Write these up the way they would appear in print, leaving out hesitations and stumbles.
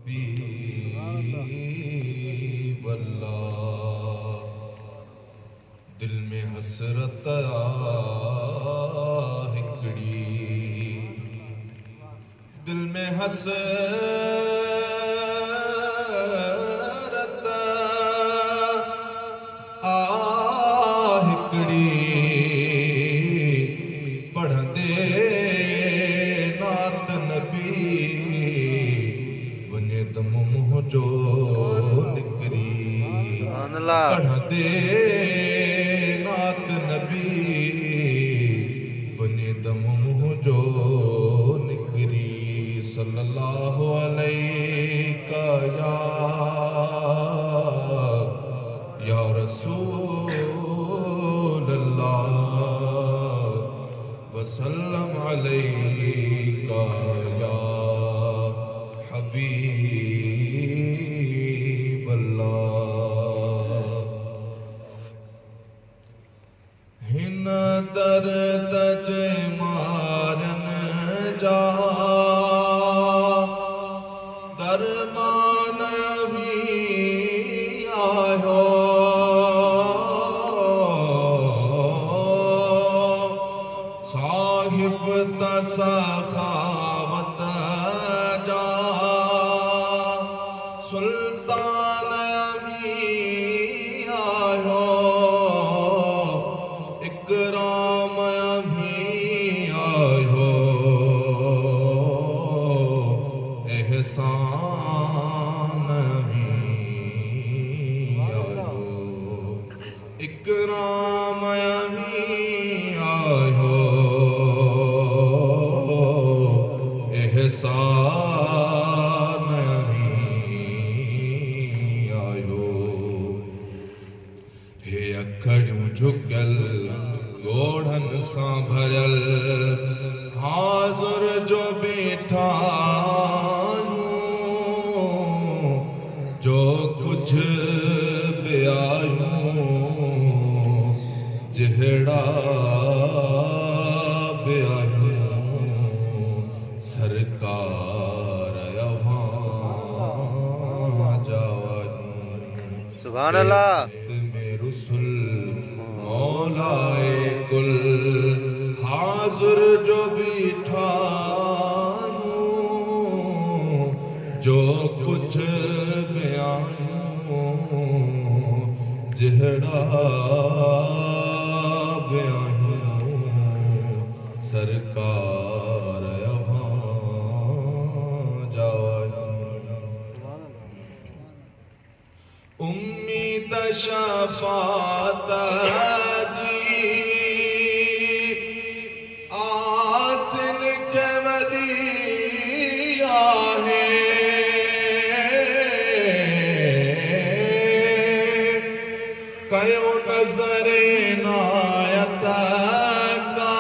हबीब अल्लाह। दिल में हसरत हिकड़ी, दिल में हसरत हिकड़ी, पढ़ंदे नात नबी वञे त मुंह जो निकरी। पढ़ंदे नात नबी वञे त मुंह जो निकरी। सल्लल्लाहु अलैका या रसूल अल्लाह वसल्लम अलैका या हबीब अल्लाह। हिन दर्द जे मारन जा दरमान भी आयो। साहिब तसखावत जा सुल्तान भी आयो। इकराम भी आयो। एहसान भी आयो। इकराम भी आयो। एहसान भी आयो। हे अखड़ियूं झुकल ॻोढ़न सां भरियल हाज़ुर जो बीठा आहियूं। जो कुछ बि आहियूं जहिड़ा बि आहियूं सरकार अव्हां जा आहियूं। सुभान अल्लाह। रुसुल मौलाए कुल हाज़ुर जो बीठा आहियूं। जो कुछ बि आहियूं जहिड़ा बि आहियूं सरकार अव्हां जा आहियूं। उम्मीद शफ़ाअत जी आसिन के वॾी आहे। कयो नज़र इनायत का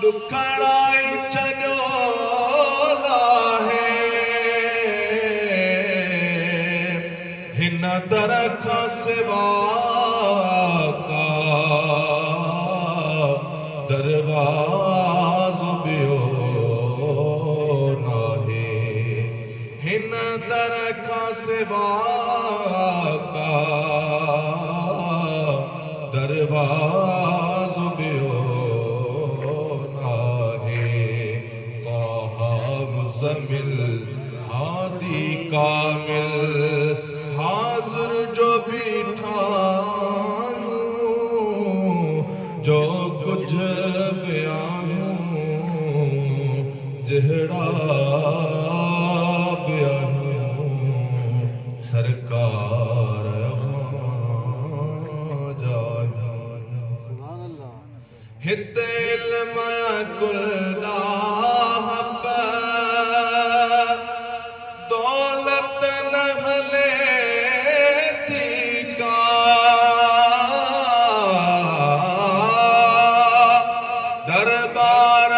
ॾुखड़ाई छॾियो नाहे। हिन दर खां सिवा का दरवाज़ो ॿियो नाहे। हिन दर खां सिवा का दरवाज़ो ॿियो नाहे। ताहा मुज़म्मिल हादी कामिल हाज़ुर जो बीठा आहियूं। जो कुछ बि आहियूं जहिड़ा बि आहियूं सरकार अव्हां जा आहियूं। हिते इल्म कुल ॾाहब दौलत न हले थी का। दरबार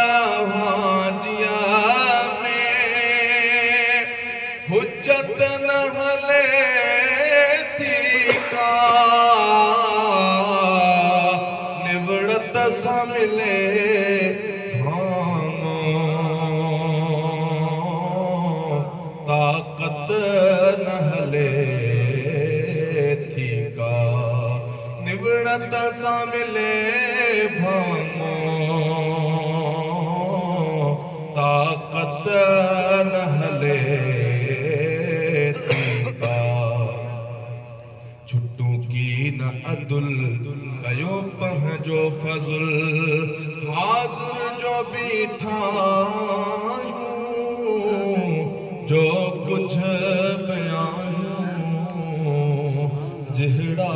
हाजिया में हुज्जत न हले थी का। निवड़त सां मिले भाङो ताकत न हले थी का निवड़त सा मिले भांगो ताकत न हले थी का छुट्टू की न अदुल कयो पह जो फजुल हाजुर जो बीठा जो कुछ बयानूं जिहड़ा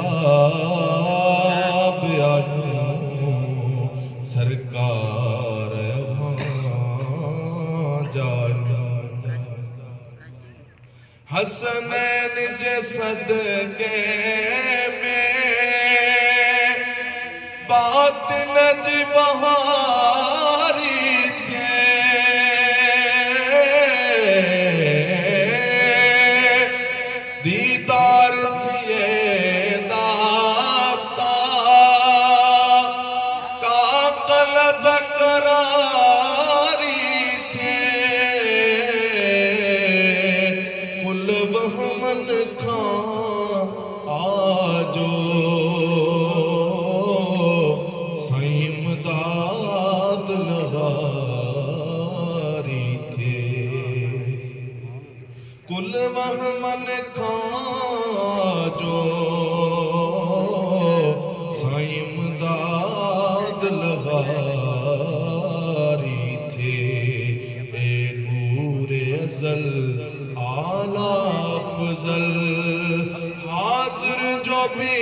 बयानूं सरकार जाना हसनैन जे सदके में बातिन जी बहारी थे दीदार थिए दाता का कलब करारी थे कुल वहमन खां आजो सईमदाद लगारी थे कुल वहमन खाजो सईमदाद लगारी थे ए नूरे अज़ल आला अफ़ज़ल हाज़िर जो भी